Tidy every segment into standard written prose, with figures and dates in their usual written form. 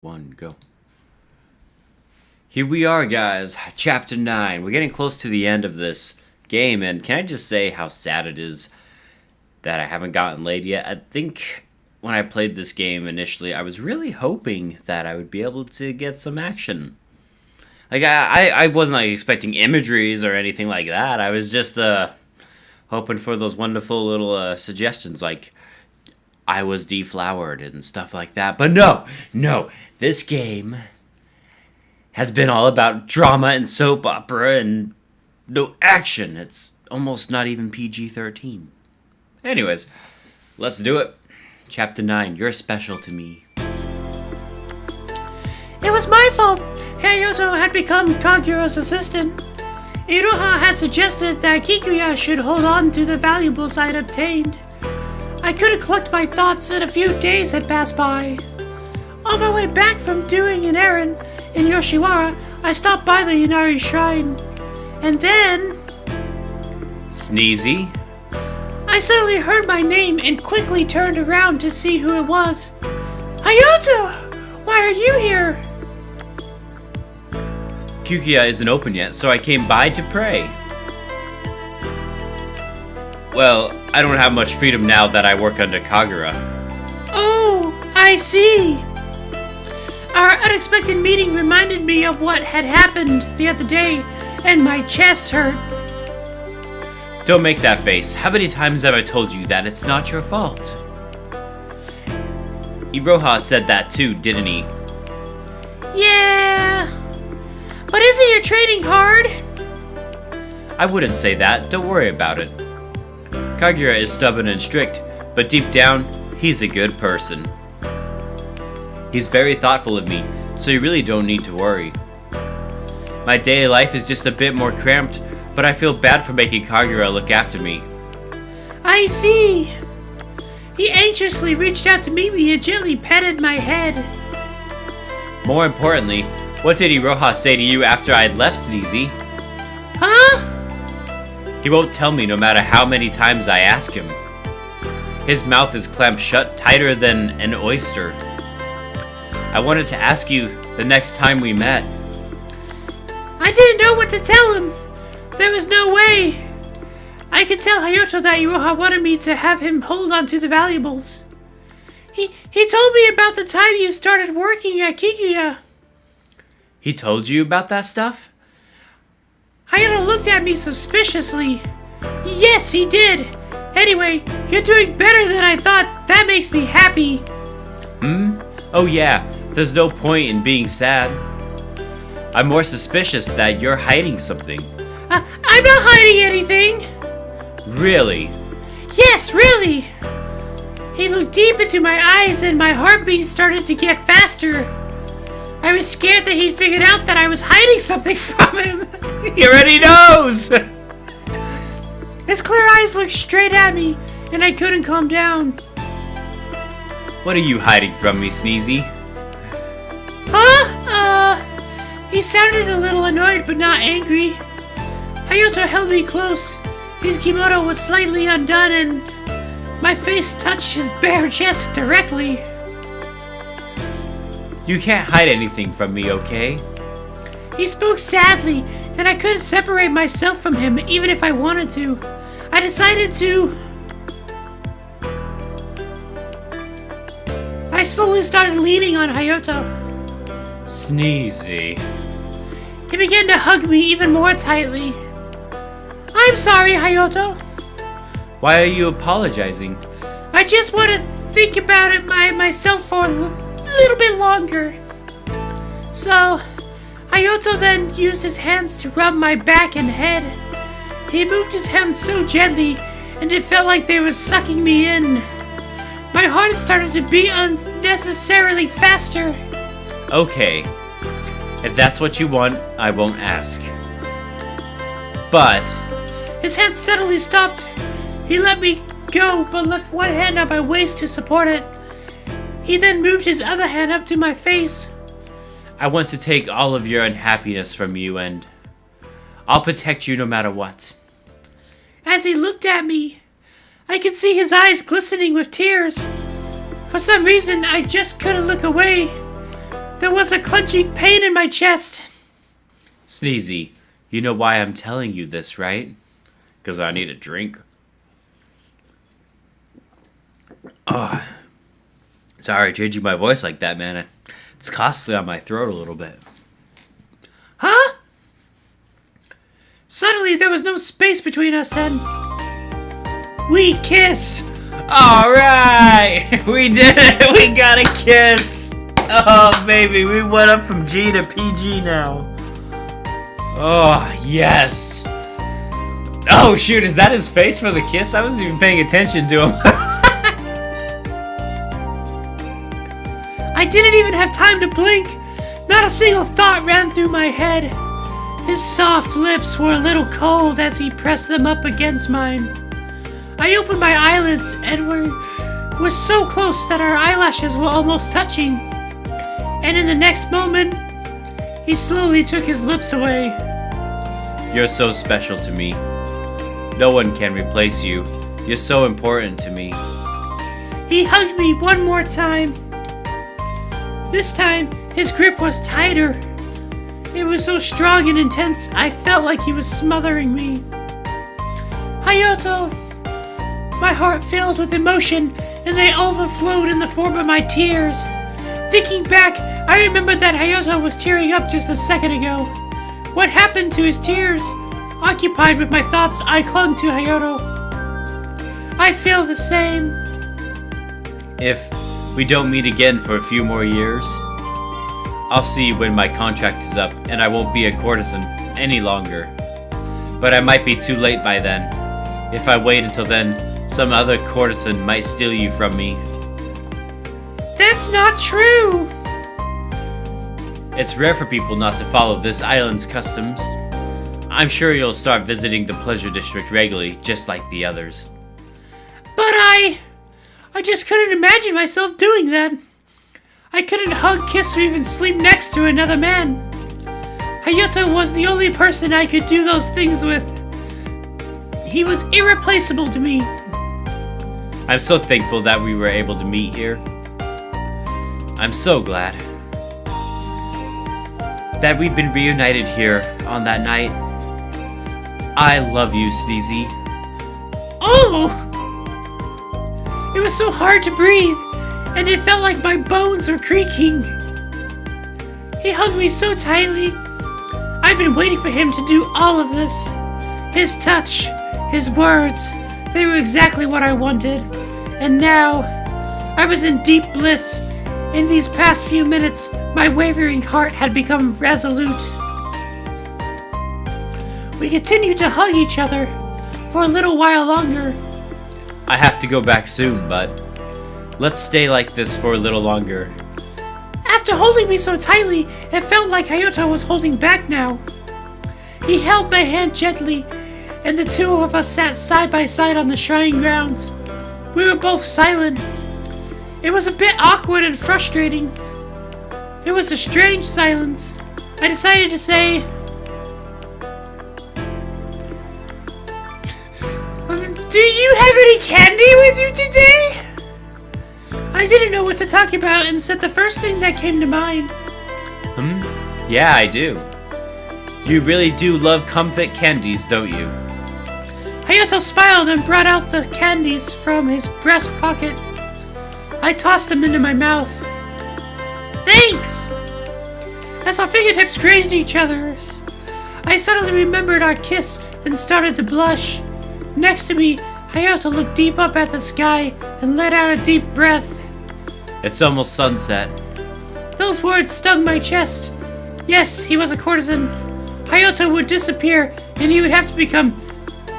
One, go. Here we are, guys. Chapter 9. We're getting close to the end of this game, and can I just say how sad it is that I haven't gotten laid yet? I think when I played this game initially, I was really hoping that I would be able to get some action. Like, I wasn't like expecting imageries or anything like that. I was just hoping for those wonderful little suggestions, like I was deflowered and stuff like that. But no, this game has been all about drama and soap opera and no action. It's almost not even PG-13. Anyways, let's do it. Chapter 9, you're special to me. It was my fault. Hayato had become Kagura's assistant. Iroha had suggested that Kikuya should hold on to the valuables I'd obtained. I couldn't collect my thoughts and a few days had passed by. On my way back from doing an errand in Yoshiwara, I stopped by the Inari Shrine. And then... Sneezy? I suddenly heard my name and quickly turned around to see who it was. Hayato! Why are you here? Kikuya isn't open yet, so I came by to pray. Well, I don't have much freedom now that I work under Kagura. Oh, I see. Our unexpected meeting reminded me of what had happened the other day, and my chest hurt. Don't make that face. How many times have I told you that it's not your fault? Iroha said that too, didn't he? Yeah. But isn't your training hard? I wouldn't say that. Don't worry about it. Kagura is stubborn and strict, but deep down, he's a good person. He's very thoughtful of me, so you really don't need to worry. My daily life is just a bit more cramped, but I feel bad for making Kagura look after me. I see. He anxiously reached out to meet me and gently petted my head. More importantly, what did Iroha say to you after I had left Sneezy? Huh? He won't tell me no matter how many times I ask him. His mouth is clamped shut tighter than an oyster. I wanted to ask you the next time we met. I didn't know what to tell him. There was no way. I could tell Hayato that Iroha wanted me to have him hold on to the valuables. He told me about the time you started working at Kikuya. He told you about that stuff? Hayato looked at me suspiciously. Yes, he did. Anyway, you're doing better than I thought. That makes me happy. Oh yeah, there's no point in being sad. I'm more suspicious that you're hiding something. I'm not hiding anything. Really? Yes, really. He looked deep into my eyes and my heartbeat started to get faster. I was scared that he'd figured out that I was hiding something from him. He already knows! His clear eyes looked straight at me, and I couldn't calm down. What are you hiding from me, Sneezy? Huh? He sounded a little annoyed but not angry. Hayato held me close. His kimono was slightly undone and my face touched his bare chest directly. You can't hide anything from me, okay? He spoke sadly, and I couldn't separate myself from him even if I wanted to. I decided to... I slowly started leaning on Hayato. Sneezy. He began to hug me even more tightly. I'm sorry, Hayato. Why are you apologizing? I just want to think about it myself for a little bit longer. So, Hayato then used his hands to rub my back and head. He moved his hands so gently, and it felt like they were sucking me in. My heart started to beat unnecessarily faster. Okay. If that's what you want, I won't ask. But... His hand suddenly stopped. He let me go, but left one hand on my waist to support it. He then moved his other hand up to my face. I want to take all of your unhappiness from you, and I'll protect you no matter what. As he looked at me, I could see his eyes glistening with tears. For some reason, I just couldn't look away. There was a clenching pain in my chest. Sneezy, you know why I'm telling you this, right? Because I need a drink. Oh, sorry, changing my voice like that, man. It's costly on my throat a little bit. Huh? Suddenly, there was no space between us, and we kissed. All right, we did it. We got a kiss. Oh, baby, we went up from G to PG now. Oh, yes. Oh, shoot, is that his face for the kiss? I wasn't even paying attention to him. I didn't even have time to blink. Not a single thought ran through my head. His soft lips were a little cold as he pressed them up against mine. I opened my eyelids and were so close that our eyelashes were almost touching. And in the next moment, he slowly took his lips away. You're so special to me. No one can replace you. You're so important to me. He hugged me one more time. This time, his grip was tighter. It was so strong and intense, I felt like he was smothering me. Hayato! My heart filled with emotion, and they overflowed in the form of my tears. Thinking back, I remembered that Hayato was tearing up just a second ago. What happened to his tears? Occupied with my thoughts, I clung to Hayato. I feel the same. If we don't meet again for a few more years, I'll see you when my contract is up and I won't be a courtesan any longer. But I might be too late by then. If I wait until then, some other courtesan might steal you from me. That's not true! It's rare for people not to follow this island's customs. I'm sure you'll start visiting the Pleasure District regularly, just like the others. But I just couldn't imagine myself doing that. I couldn't hug, kiss, or even sleep next to another man. Hayato was the only person I could do those things with. He was irreplaceable to me. I'm so thankful that we were able to meet here. I'm so glad that we've been reunited here on that night. I love you, Sneezy. Oh! It was so hard to breathe, and it felt like my bones were creaking. He hugged me so tightly. I'd been waiting for him to do all of this. His touch, his words, they were exactly what I wanted. And now, I was in deep bliss. In these past few minutes, my wavering heart had become resolute. We continued to hug each other for a little while longer. I have to go back soon, but let's stay like this for a little longer. After holding me so tightly, it felt like Hayato was holding back now. He held my hand gently, and the two of us sat side by side on the shrine grounds. We were both silent. It was a bit awkward and frustrating. It was a strange silence. I decided to say, do you have any candy with you today? I didn't know what to talk about and said the first thing that came to mind. Yeah, I do. You really do love comfort candies, don't you? Hayato smiled and brought out the candies from his breast pocket. I tossed them into my mouth. Thanks! As our fingertips grazed each other's, I suddenly remembered our kiss and started to blush. Next to me, Hayato looked deep up at the sky and let out a deep breath. It's almost sunset. Those words stung my chest. Yes, he was a courtesan. Hayato would disappear, and he would have to become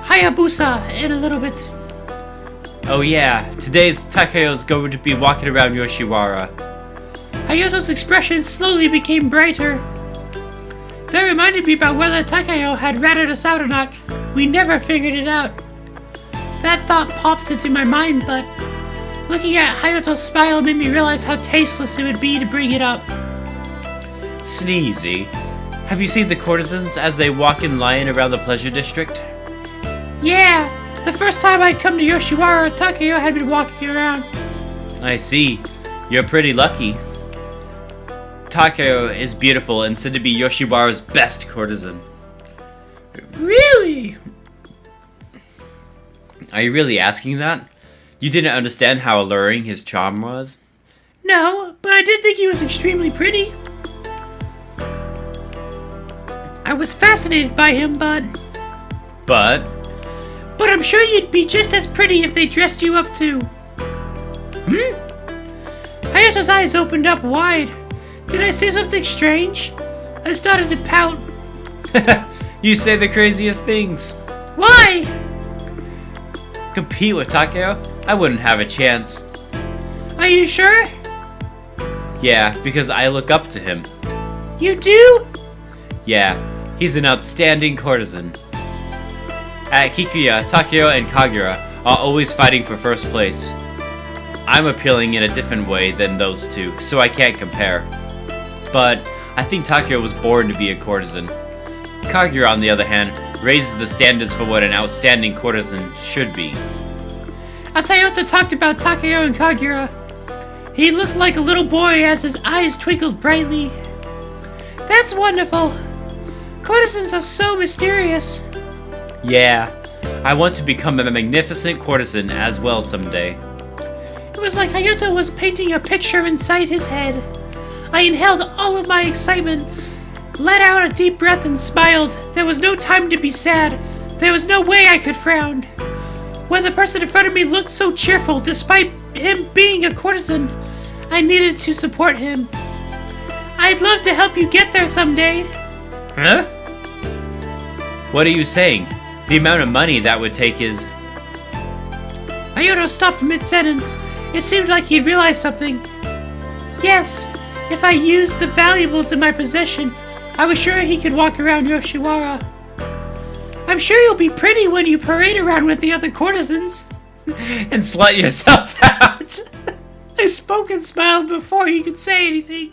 Hayabusa in a little bit. Oh yeah, today's Takayo's going to be walking around Yoshiwara. Hayato's expression slowly became brighter. That reminded me about whether Takayo had ratted us out or not. We never figured it out. That thought popped into my mind, but looking at Hayato's smile made me realize how tasteless it would be to bring it up. Sneezy, have you seen the courtesans as they walk in line around the Pleasure District? Yeah, the first time I'd come to Yoshiwara, Takayo had been walking around. I see. You're pretty lucky. Takeo is beautiful and said to be Yoshiwara's best courtesan. Really? Are you really asking that? You didn't understand how alluring his charm was? No, but I did think he was extremely pretty. I was fascinated by him, but But I'm sure you'd be just as pretty if they dressed you up too. Hayato's eyes opened up wide. Did I say something strange? I started to pout. you say the craziest things. Why? Compete with Takeo? I wouldn't have a chance. Are you sure? Yeah, because I look up to him. You do? Yeah, he's an outstanding courtesan. At Kikuya, Takeo and Kagura are always fighting for first place. I'm appealing in a different way than those two, so I can't compare. But I think Takeo was born to be a courtesan. Kagura, on the other hand, raises the standards for what an outstanding courtesan should be. As Hayato talked about Takeo and Kagura, he looked like a little boy as his eyes twinkled brightly. That's wonderful. Courtesans are so mysterious. Yeah, I want to become a magnificent courtesan as well someday. It was like Hayato was painting a picture inside his head. I inhaled all of my excitement, let out a deep breath and smiled. There was no time to be sad. There was no way I could frown. When the person in front of me looked so cheerful, despite him being a courtesan, I needed to support him. I'd love to help you get there someday. Huh? What are you saying? The amount of money that would take is... Hayato stopped mid-sentence. It seemed like he realized something. Yes, if I used the valuables in my possession, I was sure he could walk around Yoshiwara. I'm sure you'll be pretty when you parade around with the other courtesans. and slut yourself out. I spoke and smiled before he could say anything.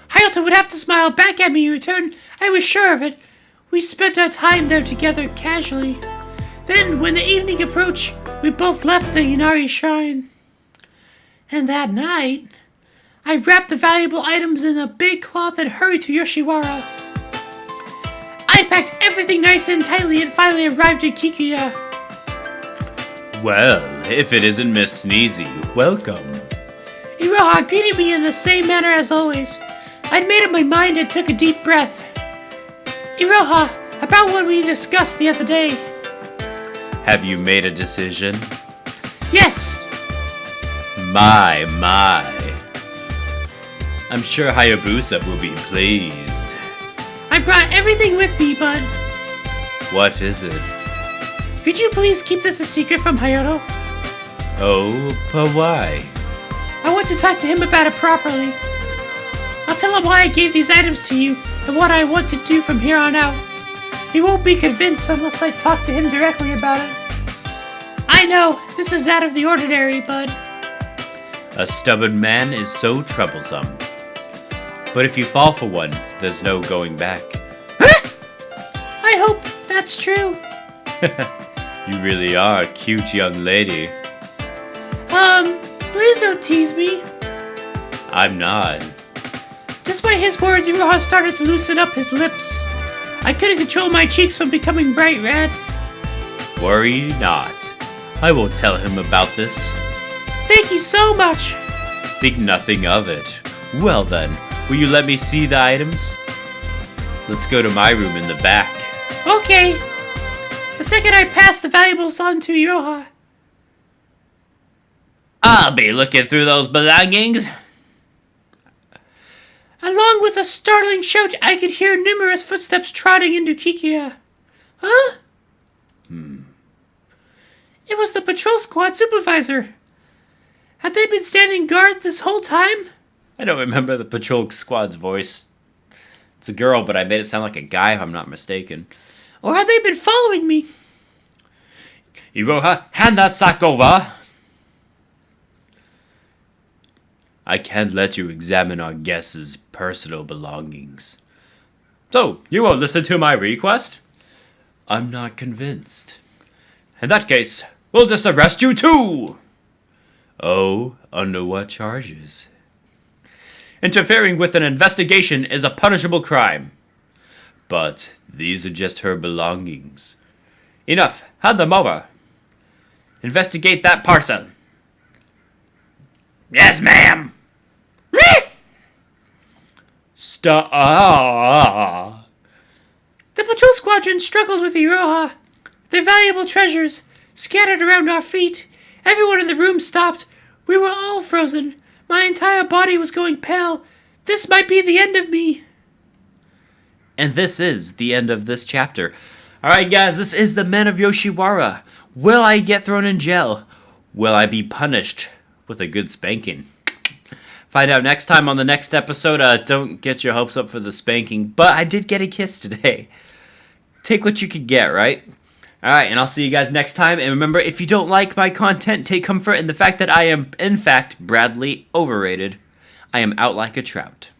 Hayato would have to smile back at me in return. I was sure of it. We spent our time there together casually. Then, when the evening approached, we both left the Inari shrine. And that night, I wrapped the valuable items in a big cloth and hurried to Yoshiwara. I packed everything nice and tightly and finally arrived in Kikuya. Well, if it isn't Miss Sneezy, welcome. Iroha greeted me in the same manner as always. I'd made up my mind and took a deep breath. Iroha, about what we discussed the other day. Have you made a decision? Yes. My. I'm sure Hayabusa will be pleased. I brought everything with me, but... What is it? Could you please keep this a secret from Hayato? Oh, but why? I want to talk to him about it properly. I'll tell him why I gave these items to you and what I want to do from here on out. He won't be convinced unless I talk to him directly about it. I know, this is out of the ordinary, but... A stubborn man is so troublesome. But if you fall for one, there's no going back. Huh? I hope that's true. You really are a cute young lady. Please don't tease me. I'm not. Despite his words, Iroha started to loosen up his lips. I couldn't control my cheeks from becoming bright red. Worry not. I will tell him about this. Thank you so much. Think nothing of it. Well then, will you let me see the items? Let's go to my room in the back. Okay. The second I passed the valuables on to Iroha. I'll be looking through those belongings. Along with a startling shout, I could hear numerous footsteps trotting into Kikuya. Huh? It was the patrol squad supervisor. Had they been standing guard this whole time? I don't remember the patrol squad's voice. It's a girl, but I made it sound like a guy if I'm not mistaken. Or had they been following me? Iroha, hand that sack over. I can't let you examine our guest's personal belongings. So, you won't listen to my request? I'm not convinced. In that case, we'll just arrest you too! Oh, under what charges? Interfering with an investigation is a punishable crime. But these are just her belongings. Enough. Hand them over. Investigate that parcel. Yes, ma'am. Stop. The patrol squadron struggled with Iroha. Their valuable treasures scattered around our feet. Everyone in the room stopped. We were all frozen. My entire body was going pale. This might be the end of me. And this is the end of this chapter. Alright guys, this is the Men of Yoshiwara. Will I get thrown in jail? Will I be punished with a good spanking? Find out next time on the next episode. Don't get your hopes up for the spanking, but I did get a kiss today. Take what you can get, right? Alright, and I'll see you guys next time. And remember, if you don't like my content, take comfort in the fact that I am, in fact, Bradley overrated. I am out like a trout.